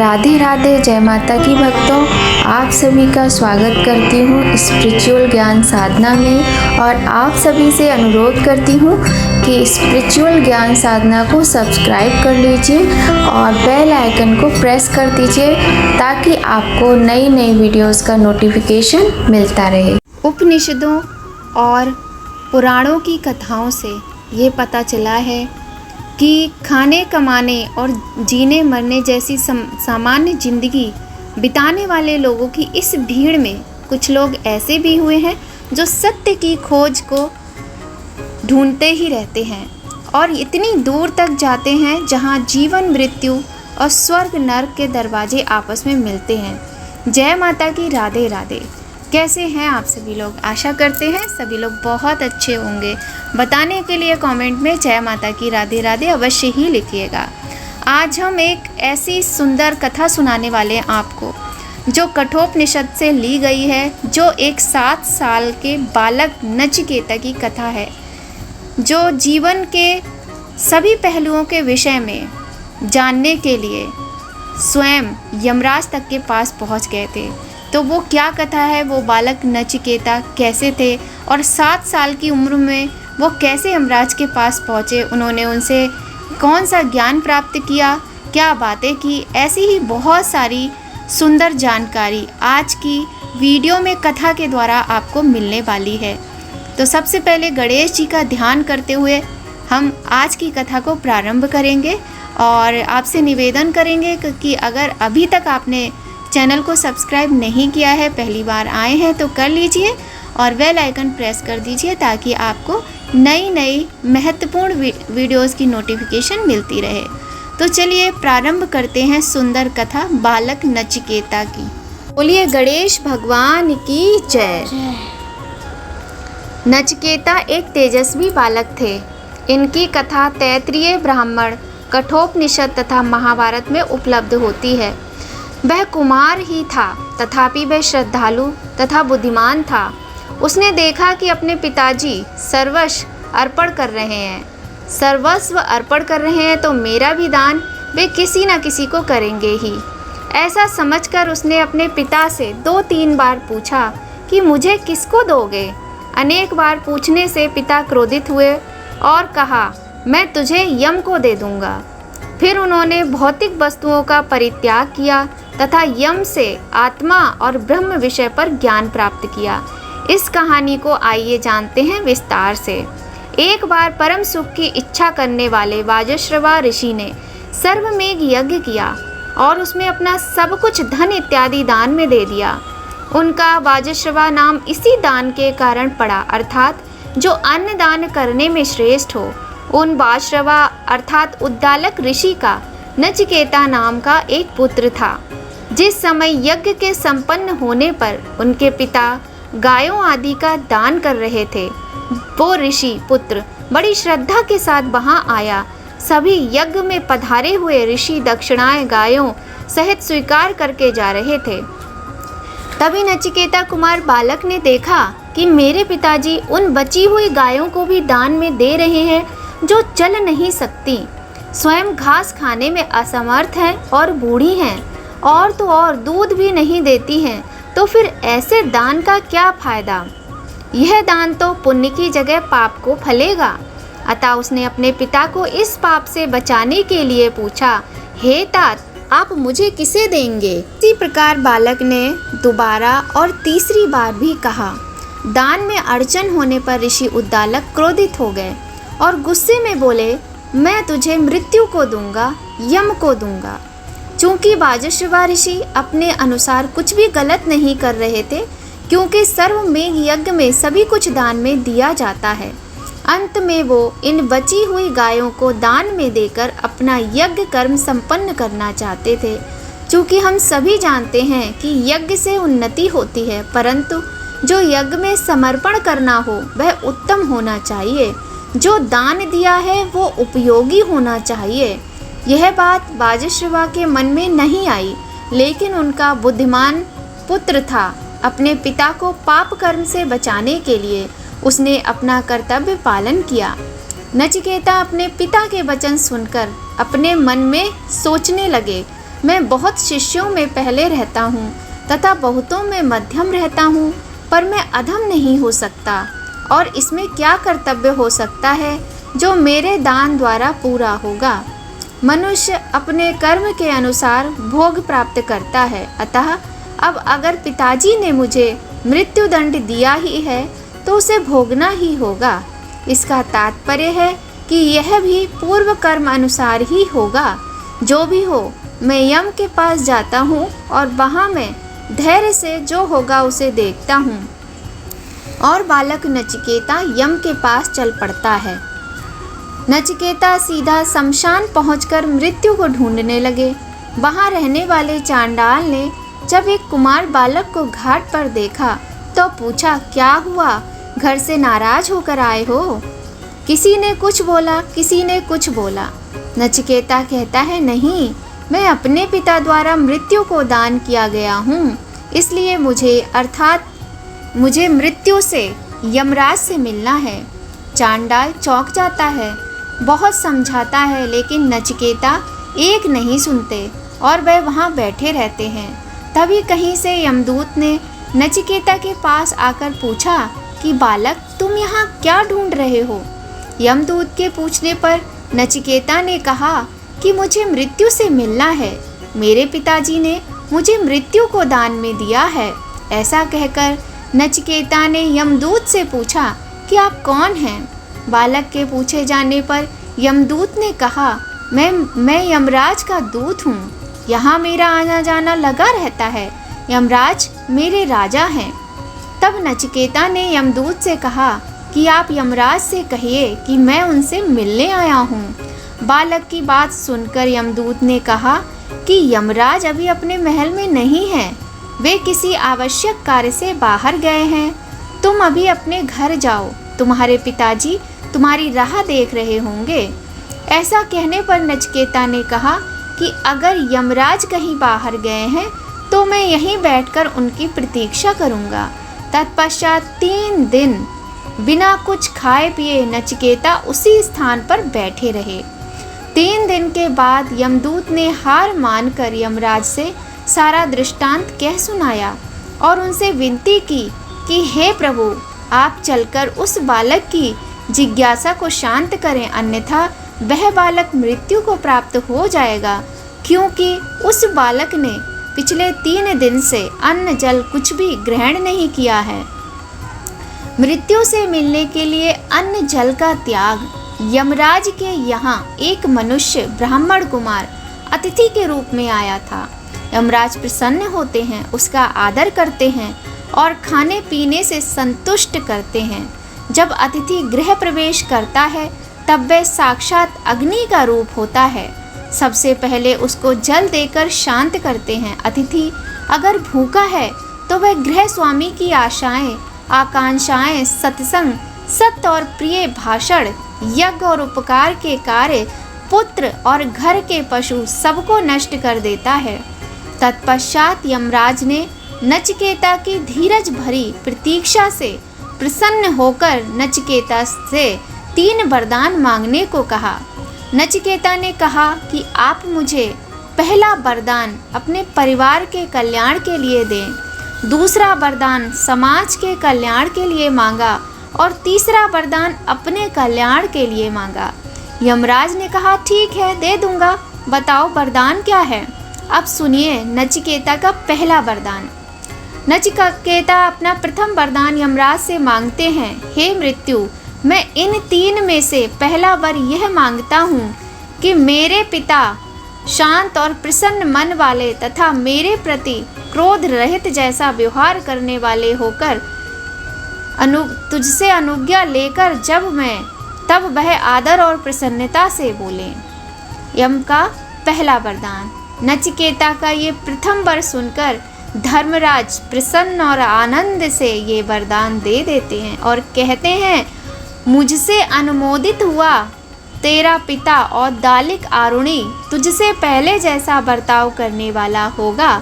राधे राधे, जय माता की भक्तों। आप सभी का स्वागत करती हूँ स्पिरिचुअल ज्ञान साधना में और आप सभी से अनुरोध करती हूँ कि स्पिरिचुअल ज्ञान साधना को सब्सक्राइब कर लीजिए और बेल आइकन को प्रेस कर दीजिए ताकि आपको नई नई वीडियोस का नोटिफिकेशन मिलता रहे। उपनिषदों और पुराणों की कथाओं से ये पता चला है कि खाने कमाने और जीने मरने जैसी सामान्य ज़िंदगी बिताने वाले लोगों की इस भीड़ में कुछ लोग ऐसे भी हुए हैं जो सत्य की खोज को ढूंढते ही रहते हैं और इतनी दूर तक जाते हैं जहां जीवन मृत्यु और स्वर्ग नर्क के दरवाजे आपस में मिलते हैं। जय माता की, राधे राधे। कैसे हैं आप सभी लोग? आशा करते हैं सभी लोग बहुत अच्छे होंगे। बताने के लिए कमेंट में जय माता की, राधे राधे अवश्य ही लिखिएगा। आज हम एक ऐसी सुंदर कथा सुनाने वाले हैं आपको जो कठोपनिषद से ली गई है, जो एक 7 साल के बालक नचिकेता की कथा है जो जीवन के सभी पहलुओं के विषय में जानने के लिए स्वयं यमराज तक के पास पहुंच गए थे। तो वो क्या कथा है, वो बालक नचिकेता कैसे थे और 7 साल की उम्र में वो कैसे यमराज के पास पहुँचे, उन्होंने उनसे कौन सा ज्ञान प्राप्त किया, क्या बातें की, ऐसी ही बहुत सारी सुंदर जानकारी आज की वीडियो में कथा के द्वारा आपको मिलने वाली है। तो सबसे पहले गणेश जी का ध्यान करते हुए हम आज की कथा को प्रारंभ करेंगे और आपसे निवेदन करेंगे कि अगर अभी तक आपने चैनल को सब्सक्राइब नहीं किया है, पहली बार आए हैं तो कर लीजिए और बेल आइकन प्रेस कर दीजिए ताकि आपको नई नई महत्वपूर्ण वीडियोस की नोटिफिकेशन मिलती रहे। तो चलिए प्रारंभ करते हैं सुंदर कथा बालक नचिकेता की। बोलिए गणेश भगवान की जय। नचिकेता एक तेजस्वी बालक थे। इनकी कथा तैत्तिरीय ब्राह्मण, कठोपनिषद तथा महाभारत में उपलब्ध होती है। वह कुमार ही था तथापि वह श्रद्धालु तथा बुद्धिमान था। उसने देखा कि अपने पिताजी सर्वस्व अर्पण कर रहे हैं तो मेरा भी दान वे किसी न किसी को करेंगे ही। ऐसा समझकर उसने अपने पिता से 2-3 बार पूछा कि मुझे किसको दोगे। अनेक बार पूछने से पिता क्रोधित हुए और कहा, मैं तुझे यम को दे दूंगा। फिर उन्होंने भौतिक वस्तुओं का परित्याग किया तथा यम से आत्मा और ब्रह्म विषय पर ज्ञान प्राप्त किया। इस कहानी को आइए जानते हैं विस्तार से। एक बार परम सुख की इच्छा करने वाले वाजश्रवा ऋषि ने सर्वमेघ यज्ञ किया और उसमें अपना सब कुछ धन इत्यादि दान में दे दिया। उनका वाजश्रवा नाम इसी दान के कारण पड़ा, अर्थात जो अन्न दान करने में श्रेष्ठ हो। उन वाजश्रवा अर्थात उद्दालक ऋषि का नचिकेता नाम का एक पुत्र था। जिस समय यज्ञ के संपन्न होने पर उनके पिता गायों आदि का दान कर रहे थे, वो ऋषि पुत्र बड़ी श्रद्धा के साथ वहां आया। सभी यज्ञ में पधारे हुए ऋषि दक्षिणाएं गायों सहित स्वीकार करके जा रहे थे। तभी नचिकेता कुमार बालक ने देखा कि मेरे पिताजी उन बची हुई गायों को भी दान में दे रहे हैं जो चल नहीं सकती, स्वयं घास खाने में असमर्थ हैं और बूढ़ी हैं, और तो और दूध भी नहीं देती हैं। तो फिर ऐसे दान का क्या फायदा? यह दान तो पुण्य की जगह पाप को फलेगा। अतः उसने अपने पिता को इस पाप से बचाने के लिए पूछा, हे तात, आप मुझे किसे देंगे? इसी प्रकार बालक ने दोबारा और तीसरी बार भी कहा। दान में अड़चन होने पर ऋषि उद्दालक क्रोधित हो गए और गुस्से में बोले, मैं तुझे मृत्यु को दूंगा, यम को दूंगा। चूंकि वाजश्रवा ऋषि अपने अनुसार कुछ भी गलत नहीं कर रहे थे, क्योंकि सर्वमेघ यज्ञ में सभी कुछ दान में दिया जाता है। अंत में वो इन बची हुई गायों को दान में देकर अपना यज्ञ कर्म संपन्न करना चाहते थे। चूंकि हम सभी जानते हैं कि यज्ञ से उन्नति होती है, परंतु जो यज्ञ में समर्पण करना हो वह उत्तम होना चाहिए। जो दान दिया है वो उपयोगी होना चाहिए। यह बात वाजश्रवा के मन में नहीं आई, लेकिन उनका बुद्धिमान पुत्र था। अपने पिता को पाप कर्म से बचाने के लिए उसने अपना कर्तव्य पालन किया। नचिकेता अपने पिता के वचन सुनकर अपने मन में सोचने लगे, मैं बहुत शिष्यों में पहले रहता हूँ तथा बहुतों में मध्यम रहता हूँ, पर मैं अधम नहीं हो सकता। और इसमें क्या कर्तव्य हो सकता है जो मेरे दान द्वारा पूरा होगा? मनुष्य अपने कर्म के अनुसार भोग प्राप्त करता है, अतः अब अगर पिताजी ने मुझे मृत्युदंड दिया ही है तो उसे भोगना ही होगा। इसका तात्पर्य है कि यह भी पूर्व कर्म अनुसार ही होगा। जो भी हो, मैं यम के पास जाता हूँ और वहाँ मैं धैर्य से जो होगा उसे देखता हूँ। और बालक नचिकेता यम के पास चल पड़ता है। नचिकेता सीधा शमशान पहुंचकर मृत्यु को ढूंढने लगे। वहाँ रहने वाले चांडाल ने जब एक कुमार बालक को घाट पर देखा तो पूछा, क्या हुआ, घर से नाराज होकर आए हो? किसी ने कुछ बोला, किसी ने कुछ बोला। नचिकेता कहता है, नहीं, मैं अपने पिता द्वारा मृत्यु को दान किया गया हूँ, इसलिए मुझे मृत्यु से यमराज से मिलना है। चांडाल चौंक जाता है, बहुत समझाता है, लेकिन नचिकेता एक नहीं सुनते और वह वहाँ बैठे रहते हैं। तभी कहीं से यमदूत ने नचिकेता के पास आकर पूछा कि बालक, तुम यहाँ क्या ढूंढ रहे हो? यमदूत के पूछने पर नचिकेता ने कहा कि मुझे मृत्यु से मिलना है। मेरे पिताजी ने मुझे मृत्यु को दान में दिया है। ऐसा कहकर नचिकेता ने यमदूत से पूछा कि आप कौन हैं? बालक के पूछे जाने पर यमदूत ने कहा, मैं यमराज का दूत हूँ। यहाँ मेरा आना जाना लगा रहता है। यमराज मेरे राजा हैं। तब नचिकेता ने यमदूत से कहा कि आप यमराज से कहिए कि मैं उनसे मिलने आया हूँ। बालक की बात सुनकर यमदूत ने कहा कि यमराज अभी अपने महल में नहीं हैं, वे किसी आवश्यक कार्य से बाहर गए हैं। तुम अभी अपने घर जाओ, तुम्हारे पिताजी तुम्हारी राह देख रहे होंगे। ऐसा कहने पर नचिकेता ने कहा कि अगर यमराज कहीं बाहर गए हैं तो मैं यहीं बैठकर उनकी प्रतीक्षा करूंगा। तत्पश्चात 3 दिन बिना कुछ खाए पिए नचिकेता उसी स्थान पर बैठे रहे। 3 दिन के बाद यमदूत ने हार मानकर यमराज से सारा दृष्टांत कह सुनाया और उनसे विनती की कि हे प्रभु, आप चलकर उस बालक की जिज्ञासा को शांत करें, अन्यथा वह बालक मृत्यु को प्राप्त हो जाएगा, क्योंकि उस बालक ने पिछले 3 दिन से अन्न जल कुछ भी ग्रहण नहीं किया है। मृत्यु से मिलने के लिए अन्न जल का त्याग। यमराज के यहाँ एक मनुष्य ब्राह्मण कुमार अतिथि के रूप में आया था। यमराज प्रसन्न होते हैं, उसका आदर करते हैं और खाने पीने से संतुष्ट करते हैं। जब अतिथि गृह प्रवेश करता है तब वह साक्षात अग्नि का रूप होता है। सबसे पहले उसको जल देकर शांत करते हैं। अतिथि अगर भूखा है तो वह गृह स्वामी की आशाएं, आकांक्षाएं, सत्संग, सत्य और प्रिय भाषण, यज्ञ और उपकार के कार्य, पुत्र और घर के पशु सबको नष्ट कर देता है। तत्पश्चात यमराज ने नचिकेता की धीरज भरी प्रतीक्षा से प्रसन्न होकर नचिकेता से 3 वरदान मांगने को कहा। नचिकेता ने कहा कि आप मुझे पहला वरदान अपने परिवार के कल्याण के लिए दें, दूसरा वरदान समाज के कल्याण के लिए मांगा और तीसरा वरदान अपने कल्याण के लिए मांगा। यमराज ने कहा, ठीक है, दे दूंगा, बताओ वरदान क्या है। अब सुनिए नचिकेता का पहला वरदान। नचिकेता अपना प्रथम वरदान यमराज से मांगते हैं, हे मृत्यु, मैं इन 3 में से पहला वर यह मांगता हूँ कि मेरे पिता शांत और प्रसन्न मन वाले तथा मेरे प्रति क्रोध रहित जैसा व्यवहार करने वाले होकर तुझसे अनुज्ञा लेकर तब वह आदर और प्रसन्नता से बोले। यम का पहला वरदान। नचिकेता का ये प्रथम वर सुनकर धर्मराज प्रसन्न और आनंद से ये वरदान दे देते हैं और कहते हैं, मुझसे अनुमोदित हुआ तेरा पिता और दालिक आरुणी तुझसे पहले जैसा बर्ताव करने वाला होगा।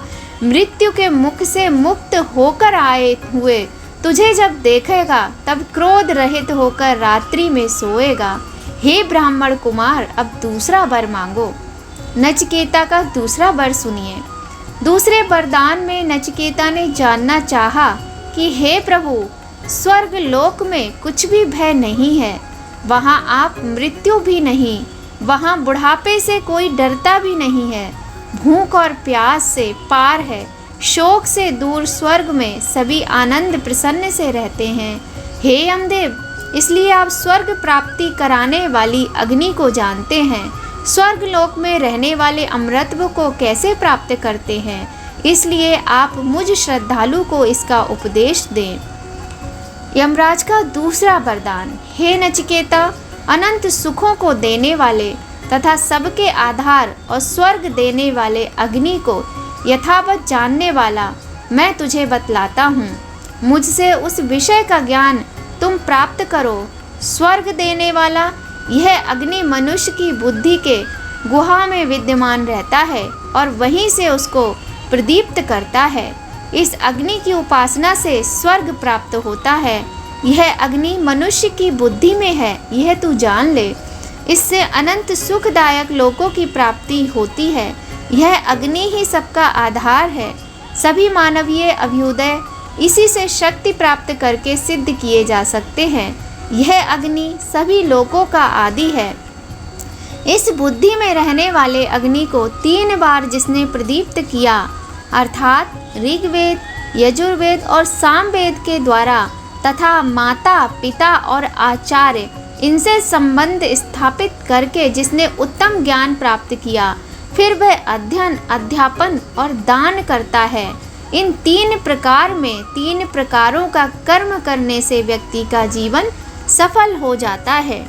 मृत्यु के मुख से मुक्त होकर आए हुए तुझे जब देखेगा तब क्रोध रहित होकर रात्रि में सोएगा। हे ब्राह्मण कुमार, अब दूसरा वर मांगो। नचिकेता का दूसरा वर सुनिए। दूसरे वरदान में नचिकेता ने जानना चाहा कि हे प्रभु, स्वर्ग लोक में कुछ भी भय नहीं है, वहाँ आप मृत्यु भी नहीं, वहाँ बुढ़ापे से कोई डरता भी नहीं है, भूख और प्यास से पार है, शोक से दूर स्वर्ग में सभी आनंद प्रसन्न से रहते हैं। हे यमदेव, इसलिए आप स्वर्ग प्राप्ति कराने वाली अग्नि को जानते हैं। स्वर्ग लोक में रहने वाले अमृतत्व को कैसे प्राप्त करते हैं, इसलिए आप मुझ श्रद्धालु को इसका उपदेश दें। यमराज का दूसरा वरदान। हे नचिकेता, अनंत सुखों को देने वाले तथा सबके आधार और स्वर्ग देने वाले अग्नि को यथावत जानने वाला मैं तुझे बतलाता हूँ। मुझसे उस विषय का ज्ञान तुम प्राप्त करो। स्वर्ग देने वाला यह अग्नि मनुष्य की बुद्धि के गुहा में विद्यमान रहता है और वहीं से उसको प्रदीप्त करता है। इस अग्नि की उपासना से स्वर्ग प्राप्त होता है। यह अग्नि मनुष्य की बुद्धि में है, यह तू जान ले। इससे अनंत सुखदायक लोकों की प्राप्ति होती है। यह अग्नि ही सबका आधार है। सभी मानवीय अभ्युदय इसी से शक्ति प्राप्त करके सिद्ध किए जा सकते हैं। यह अग्नि सभी लोकों का आदि है। इस बुद्धि में रहने वाले अग्नि को 3 बार जिसने प्रदीप्त किया, अर्थात ऋग्वेद, यजुर्वेद और सामवेद के द्वारा तथा माता, पिता और आचार्य इनसे संबंध स्थापित करके जिसने उत्तम ज्ञान प्राप्त किया, फिर वह अध्ययन, अध्यापन और दान करता है। इन 3 प्रकार में 3 प्रकारों का कर्म करने से व्यक्ति का जीवन सफल हो जाता है।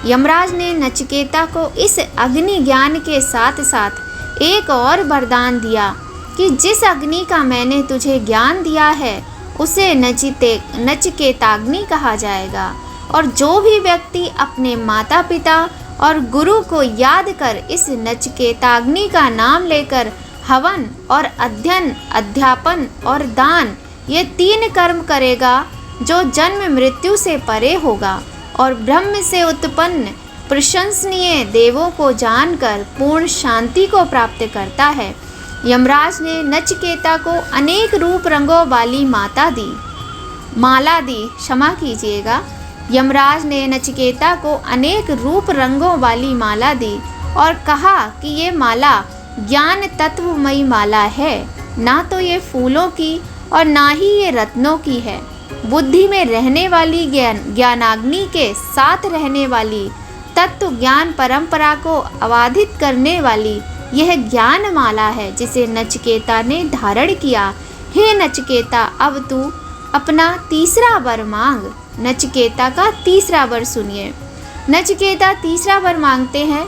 यमराज ने नचिकेता को इस अग्नि ज्ञान के साथ साथ एक और वरदान दिया कि जिस अग्नि का मैंने तुझे ज्ञान दिया है उसे नचिकेताग्नि कहा जाएगा। और जो भी व्यक्ति अपने माता पिता और गुरु को याद कर इस नचिकेताग्नि का नाम लेकर हवन और अध्ययन, अध्यापन और दान ये 3 कर्म करेगा, जो जन्म मृत्यु से परे होगा और ब्रह्म से उत्पन्न प्रशंसनीय देवों को जानकर पूर्ण शांति को प्राप्त करता है। यमराज ने नचिकेता को अनेक रूप रंगों वाली माला दी। क्षमा कीजिएगा। यमराज ने नचिकेता को अनेक रूप रंगों वाली माला दी और कहा कि ये माला ज्ञान तत्वमयी माला है, ना तो ये फूलों की और ना ही ये रत्नों की है। बुद्धि में रहने वाली ज्ञानाग्नि के साथ रहने वाली तत्व ज्ञान परंपरा को अबाधित करने वाली यह ज्ञान माला है, जिसे नचिकेता ने धारण किया। हे नचिकेता, अब तू अपना तीसरा वर मांग। नचिकेता का तीसरा वर सुनिए। नचिकेता तीसरा वर मांगते हैं।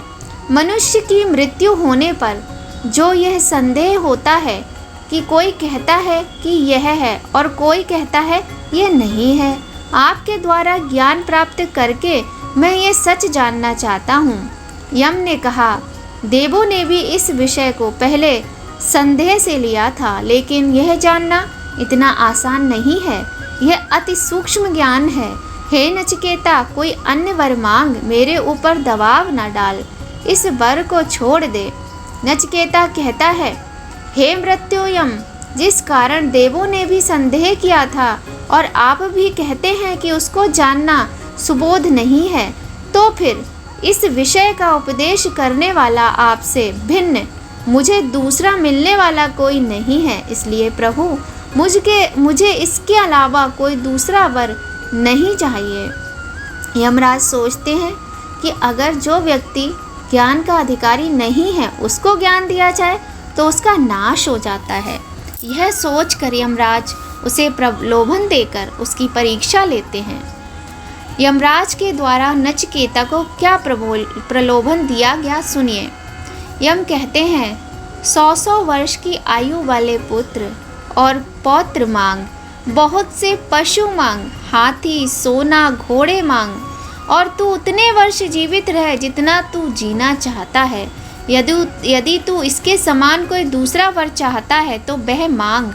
मनुष्य की मृत्यु होने पर जो यह संदेह होता है कि कोई कहता है कि यह है और कोई कहता है यह नहीं है, आपके द्वारा ज्ञान प्राप्त करके मैं ये सच जानना चाहता हूँ। यम ने कहा, देवों ने भी इस विषय को पहले संदेह से लिया था, लेकिन यह जानना इतना आसान नहीं है। यह अति सूक्ष्म ज्ञान है। हे नचिकेता, कोई अन्य वर मांग, मेरे ऊपर दबाव न डाल, इस वर को छोड़ दे। नचिकेता कहता है, हे मृत्युयम, जिस कारण देवों ने भी संदेह किया था और आप भी कहते हैं कि उसको जानना सुबोध नहीं है, तो फिर इस विषय का उपदेश करने वाला आपसे भिन्न मुझे दूसरा मिलने वाला कोई नहीं है। इसलिए प्रभु, मुझे इसके अलावा कोई दूसरा वर नहीं चाहिए। यमराज सोचते हैं कि अगर जो व्यक्ति ज्ञान का अधिकारी नहीं है उसको ज्ञान दिया जाए तो उसका नाश हो जाता है। यह सोचकर यमराज उसे प्रलोभन देकर उसकी परीक्षा लेते हैं। यमराज के द्वारा नचिकेता को क्या प्रलोभन दिया गया, सुनिए। यम कहते हैं, 100 वर्ष की आयु वाले पुत्र और पौत्र मांग, बहुत से पशु मांग, हाथी, सोना, घोड़े मांग, और तू उतने वर्ष जीवित रहे जितना तू जीना चाहता है। यदि तू इसके समान कोई दूसरा वर चाहता है तो वह मांग।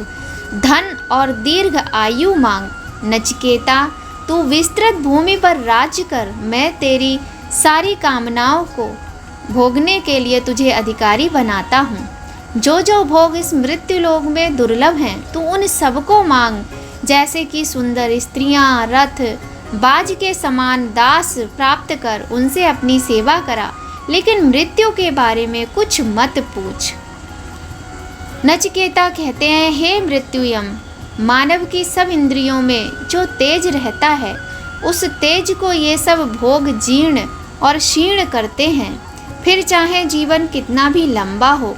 धन और दीर्घ आयु मांग। नचिकेता, तू विस्तृत भूमि पर राज्य कर, मैं तेरी सारी कामनाओं को भोगने के लिए तुझे अधिकारी बनाता हूँ। जो जो भोग इस मृत्यु लोक में दुर्लभ हैं, तू उन सबको मांग, जैसे कि सुंदर स्त्रियां, रथ, बाज के समान दास प्राप्त कर उनसे अपनी सेवा करा, लेकिन मृत्यु के बारे में कुछ मत पूछ। नचिकेता कहते हैं, हे मृत्युयम, मानव की सब इंद्रियों में जो तेज रहता है, उस तेज को ये सब भोग जीर्ण और क्षीण करते हैं। फिर चाहे जीवन कितना भी लंबा हो,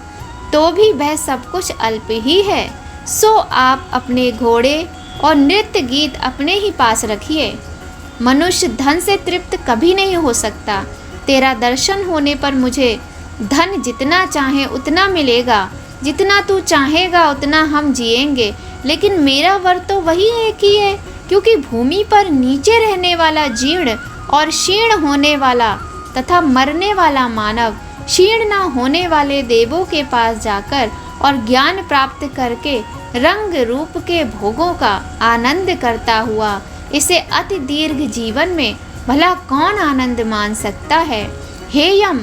तो भी वह सब कुछ अल्प ही है। सो आप अपने घोड़े और नृत्य गीत अपने ही पास रखिए। मनुष्य धन से तृप्त कभी नहीं हो सकता। तेरा दर्शन होने पर मुझे धन जितना चाहे उतना मिलेगा, जितना तू चाहेगा उतना हम जिएंगे, लेकिन मेरा वर तो वही एक ही है, क्योंकि भूमि पर नीचे रहने वाला जीर्ण और क्षीण होने वाला तथा मरने वाला मानव क्षीण न होने वाले देवों के पास जाकर और ज्ञान प्राप्त करके रंग रूप के भोगों का आनंद करता हुआ इसे अति दीर्घ जीवन में भला कौन आनंद मान सकता है। हे यम,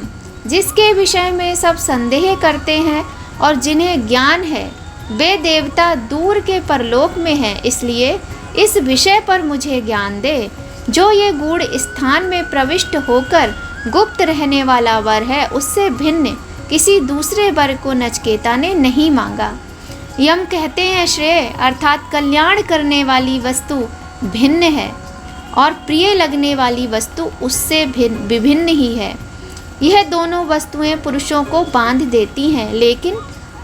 जिसके विषय में सब संदेह करते हैं और जिन्हें ज्ञान है, वे देवता दूर के परलोक में हैं, इसलिए इस विषय पर मुझे ज्ञान दे। जो ये गूढ़ स्थान में प्रविष्ट होकर गुप्त रहने वाला वर है, उससे भिन्न किसी दूसरे वर को नचिकेता ने नहीं मांगा। यम कहते हैं, श्रेय अर्थात कल्याण करने वाली वस्तु भिन्न है और प्रिय लगने वाली वस्तु उससे विभिन्न ही है। यह दोनों वस्तुएं पुरुषों को बांध देती हैं, लेकिन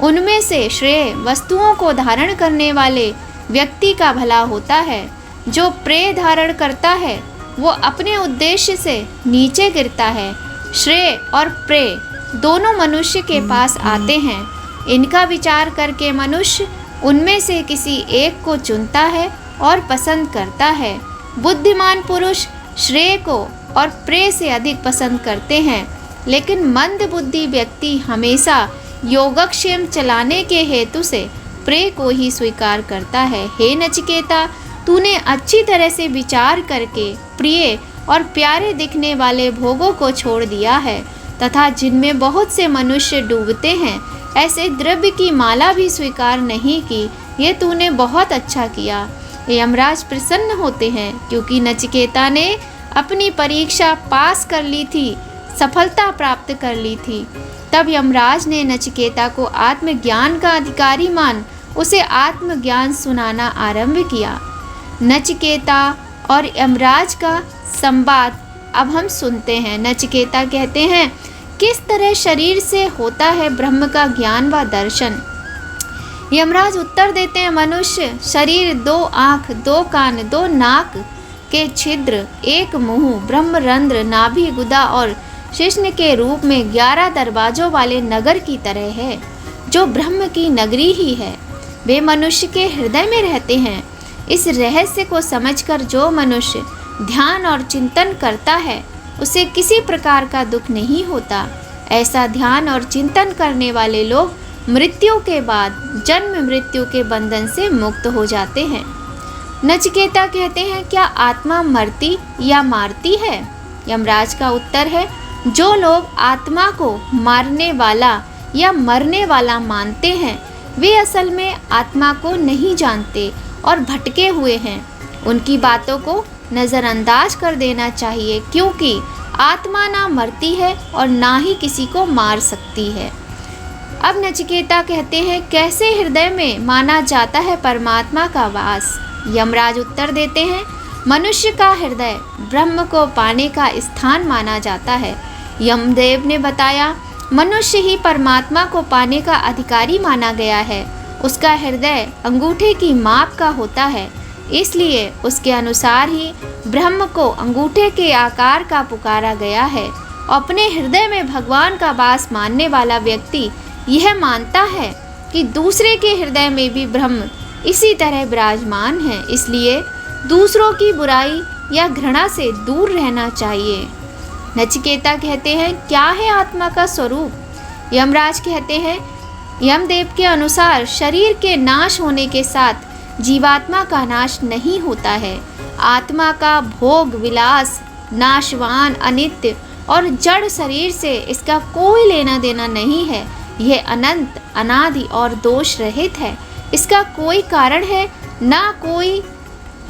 उनमें से श्रेय वस्तुओं को धारण करने वाले व्यक्ति का भला होता है। जो प्रेय धारण करता है वो अपने उद्देश्य से नीचे गिरता है। श्रेय और प्रेय दोनों मनुष्य के पास आते हैं। इनका विचार करके मनुष्य उनमें से किसी एक को चुनता है और पसंद करता है। बुद्धिमान पुरुष श्रेय को और प्रेय से अधिक पसंद करते हैं, लेकिन मंद बुद्धि व्यक्ति हमेशा योगक्षेम चलाने के हेतु से प्रेय को ही स्वीकार करता है। हे नचिकेता, तूने अच्छी तरह से विचार करके प्रिय और प्यारे दिखने वाले भोगों को छोड़ दिया है तथा जिनमें बहुत से मनुष्य डूबते हैं, ऐसे द्रव्य की माला भी स्वीकार नहीं की। ये तूने बहुत अच्छा किया। यमराज प्रसन्न होते हैं, क्योंकि नचिकेता ने अपनी परीक्षा पास कर ली थी, सफलता प्राप्त कर ली थी। तब यमराज ने नचिकेता को आत्मज्ञान का अधिकारी मान उसे आत्मज्ञान सुनाना आरंभ किया। नचिकेता और यमराज का संवाद अब हम सुनते हैं। नचिकेता कहते हैं, किस तरह शरीर से होता है ब्रह्म का ज्ञान व दर्शन। यमराज उत्तर देते हैं, मनुष्य शरीर, 2 आँख, 2 कान, 2 नाक के छिद्र, 1 मुंह, ब्रह्मरंध्र, नाभि, गुदा और शिश्न के रूप में 11 दरवाजों वाले नगर की तरह है, जो ब्रह्म की नगरी ही है। वे मनुष्य के हृदय में रहते हैं। इस रहस्य को समझकर जो मनुष्य ध्यान और चिंतन करता है, उसे किसी प्रकार का दुख नहीं होता। ऐसा ध्यान और चिंतन करने वाले लोग मृत्यु के बाद जन्म मृत्यु के बंधन से मुक्त हो जाते हैं। नचिकेता कहते हैं, क्या आत्मा मरती या मारती है? यमराज का उत्तर है, जो लोग आत्मा को मारने वाला या मरने वाला मानते हैं, वे असल में आत्मा को नहीं जानते और भटके हुए हैं। उनकी बातों को नज़रअंदाज कर देना चाहिए, क्योंकि आत्मा ना मरती है और ना ही किसी को मार सकती है। अब नचिकेता कहते हैं, कैसे हृदय में माना जाता है परमात्मा का वास? यमराज उत्तर देते हैं, मनुष्य का हृदय ब्रह्म को पाने का स्थान माना जाता है। यमदेव ने बताया, मनुष्य ही परमात्मा को पाने का अधिकारी माना गया है। उसका हृदय अंगूठे की माप का होता है, इसलिए उसके अनुसार ही ब्रह्म को अंगूठे के आकार का पुकारा गया है। अपने हृदय में भगवान का वास मानने वाला व्यक्ति यह मानता है कि दूसरे के हृदय में भी ब्रह्म इसी तरह विराजमान है, इसलिए दूसरों की बुराई या घृणा से दूर रहना चाहिए। नचिकेता कहते हैं, क्या है आत्मा का स्वरूप? यमराज कहते हैं, यमदेव के अनुसार शरीर के नाश होने के साथ जीवात्मा का नाश नहीं होता है। आत्मा का भोग विलास नाशवान, अनित्य और जड़ शरीर से इसका कोई लेना देना नहीं है। यह अनंत, अनादि और दोष रहित है। इसका कोई कारण है ना कोई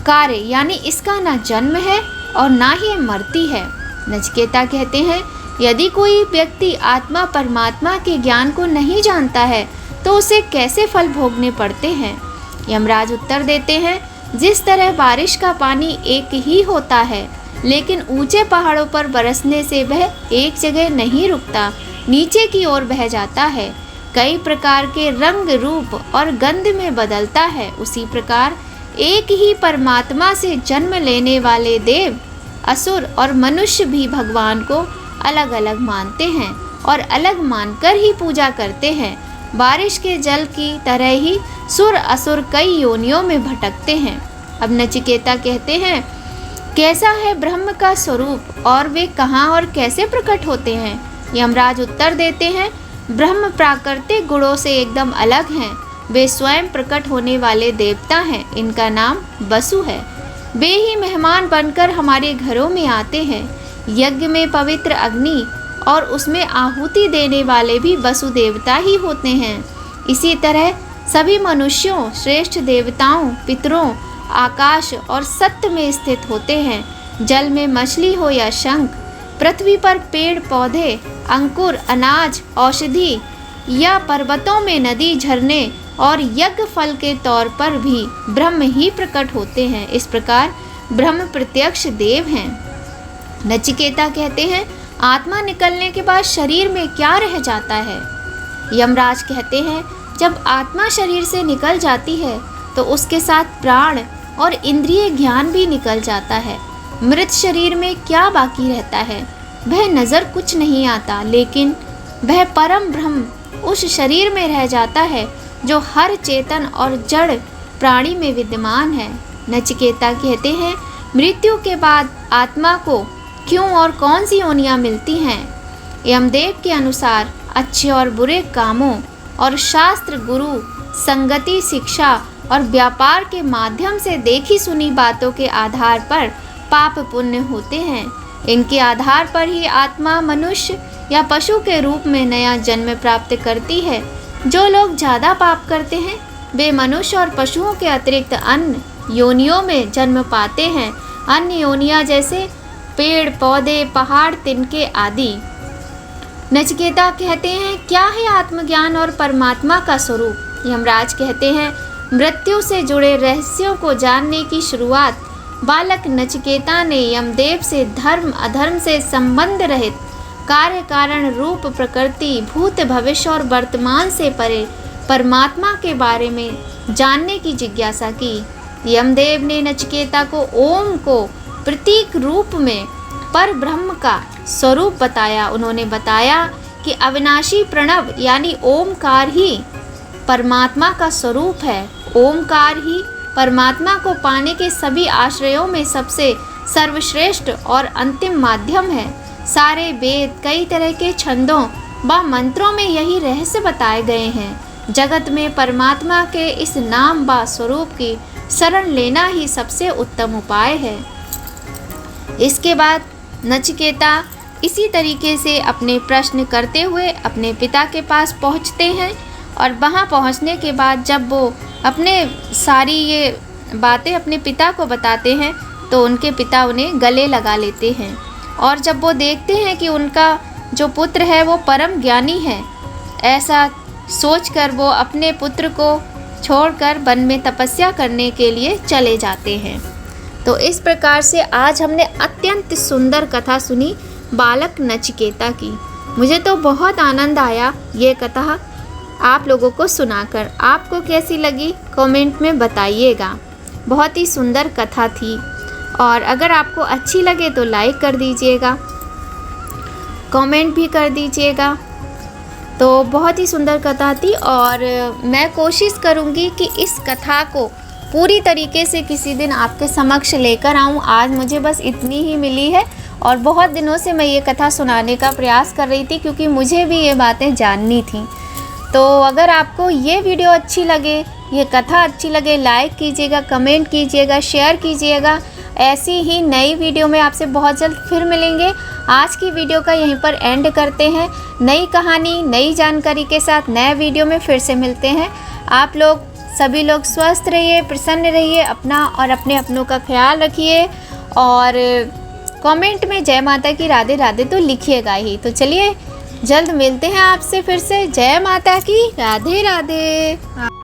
कार्य, यानी इसका ना जन्म है और ना ही मरती है। नचिकेता कहते हैं, यदि कोई व्यक्ति आत्मा परमात्मा के ज्ञान को नहीं जानता है तो उसे कैसे फल भोगने पड़ते हैं। यमराज उत्तर देते हैं, जिस तरह बारिश का पानी एक ही होता है, लेकिन ऊंचे पहाड़ों पर बरसने से वह एक जगह नहीं रुकता, नीचे की ओर बह जाता है, कई प्रकार के रंग, रूप और गंध में बदलता है, उसी प्रकार एक ही परमात्मा से जन्म लेने वाले देव, असुर और मनुष्य भी भगवान को अलग अलग मानते हैं और अलग मानकर ही पूजा करते हैं। बारिश के जल की तरह ही सुर असुर कई योनियों में भटकते हैं। अब नचिकेता कहते हैं, कैसा है ब्रह्म का स्वरूप और वे कहाँ और कैसे प्रकट होते हैं। यमराज उत्तर देते हैं, ब्रह्म प्राकृतिक गुणों से एकदम अलग हैं। वे स्वयं प्रकट होने वाले देवता हैं। इनका नाम वसु है। वे ही मेहमान बनकर हमारे घरों में आते हैं। यज्ञ में पवित्र अग्नि और उसमें आहुति देने वाले भी वसु देवता ही होते हैं। इसी तरह सभी मनुष्यों, श्रेष्ठ देवताओं, पितरों, आकाश और सत्य में स्थित होते हैं। जल में मछली हो या शंख, पृथ्वी पर पेड़ पौधे, अंकुर, अनाज, औषधि या पर्वतों में नदी, झरने और यज्ञ फल के तौर पर भी ब्रह्म ही प्रकट होते हैं। इस प्रकार ब्रह्म प्रत्यक्ष देव हैं। नचिकेता कहते हैं, आत्मा निकलने के बाद शरीर में क्या रह जाता है। यमराज कहते हैं, जब आत्मा शरीर से निकल जाती है तो उसके साथ प्राण और इंद्रिय ज्ञान भी निकल जाता है। मृत शरीर में क्या बाकी रहता है, वह नज़र कुछ नहीं आता, लेकिन वह परम ब्रह्म उस शरीर में रह जाता है जो हर चेतन और जड़ प्राणी में विद्यमान है। नचिकेता कहते हैं, मृत्यु के बाद आत्मा को क्यों और कौन सी योनियाँ मिलती हैं। यमदेव के अनुसार अच्छे और बुरे कामों और शास्त्र, गुरु, संगति, शिक्षा और व्यापार के माध्यम से देखी सुनी बातों के आधार पर पाप पुण्य होते हैं। इनके आधार पर ही आत्मा मनुष्य या पशु के रूप में नया जन्म प्राप्त करती है। जो लोग ज़्यादा पाप करते हैं वे मनुष्य और पशुओं के अतिरिक्त अन्य योनियों में जन्म पाते हैं। अन्य योनियाँ जैसे पेड़ पौधे, पहाड़, तिनके आदि। नचिकेता कहते हैं, क्या है आत्मज्ञान और परमात्मा का स्वरूप। यमराज कहते हैं, मृत्यु से जुड़े रहस्यों को जानने की शुरुआत बालक नचिकेता ने यमदेव से धर्म अधर्म से संबंध रहित कार्य कारण रूप प्रकृति भूत भविष्य और वर्तमान से परे परमात्मा के बारे में जानने की जिज्ञासा की। यमदेव ने नचिकेता को ओम को प्रतीक रूप में पर ब्रह्म का स्वरूप बताया। उन्होंने बताया कि अविनाशी प्रणव यानी ओमकार ही परमात्मा का स्वरूप है। ओमकार ही परमात्मा को पाने के सभी आश्रयों में सबसे सर्वश्रेष्ठ और अंतिम माध्यम है। सारे वेद, कई तरह के छंदों व मंत्रों में यही रहस्य बताए गए हैं। जगत में परमात्मा के इस नाम व स्वरूप की शरण लेना ही सबसे उत्तम उपाय है। इसके बाद नचिकेता इसी तरीके से अपने प्रश्न करते हुए अपने पिता के पास पहुंचते हैं और वहां पहुंचने के बाद जब वो अपने सारी ये बातें अपने पिता को बताते हैं तो उनके पिता उन्हें गले लगा लेते हैं। और जब वो देखते हैं कि उनका जो पुत्र है वो परम ज्ञानी है, ऐसा सोचकर वो अपने पुत्र को छोड़कर वन में तपस्या करने के लिए चले जाते हैं। तो इस प्रकार से आज हमने अत्यंत सुंदर कथा सुनी बालक नचिकेता की। मुझे तो बहुत आनंद आया ये कथा आप लोगों को सुनाकर। आपको कैसी लगी कमेंट में बताइएगा। बहुत ही सुंदर कथा थी और अगर आपको अच्छी लगे तो लाइक कर दीजिएगा, कमेंट भी कर दीजिएगा। तो बहुत ही सुंदर कथा थी और मैं कोशिश करूँगी कि इस कथा को पूरी तरीके से किसी दिन आपके समक्ष लेकर आऊँ। आज मुझे बस इतनी ही मिली है और बहुत दिनों से मैं ये कथा सुनाने का प्रयास कर रही थी क्योंकि मुझे भी ये बातें जाननी थी। तो अगर आपको ये वीडियो अच्छी लगे, ये कथा अच्छी लगे, लाइक कीजिएगा, कमेंट कीजिएगा, शेयर कीजिएगा। ऐसी ही नई वीडियो में आपसे बहुत जल्द फिर मिलेंगे। आज की वीडियो का यहीं पर एंड करते हैं। नई कहानी, नई जानकारी के साथ नए वीडियो में फिर से मिलते हैं। आप लोग सभी लोग स्वस्थ रहिए, प्रसन्न रहिए, अपना और अपने अपनों का ख्याल रखिए और कमेंट में जय माता की राधे राधे तो लिखिएगा ही। तो चलिए जल्द मिलते हैं आपसे फिर से। जय माता की राधे राधे।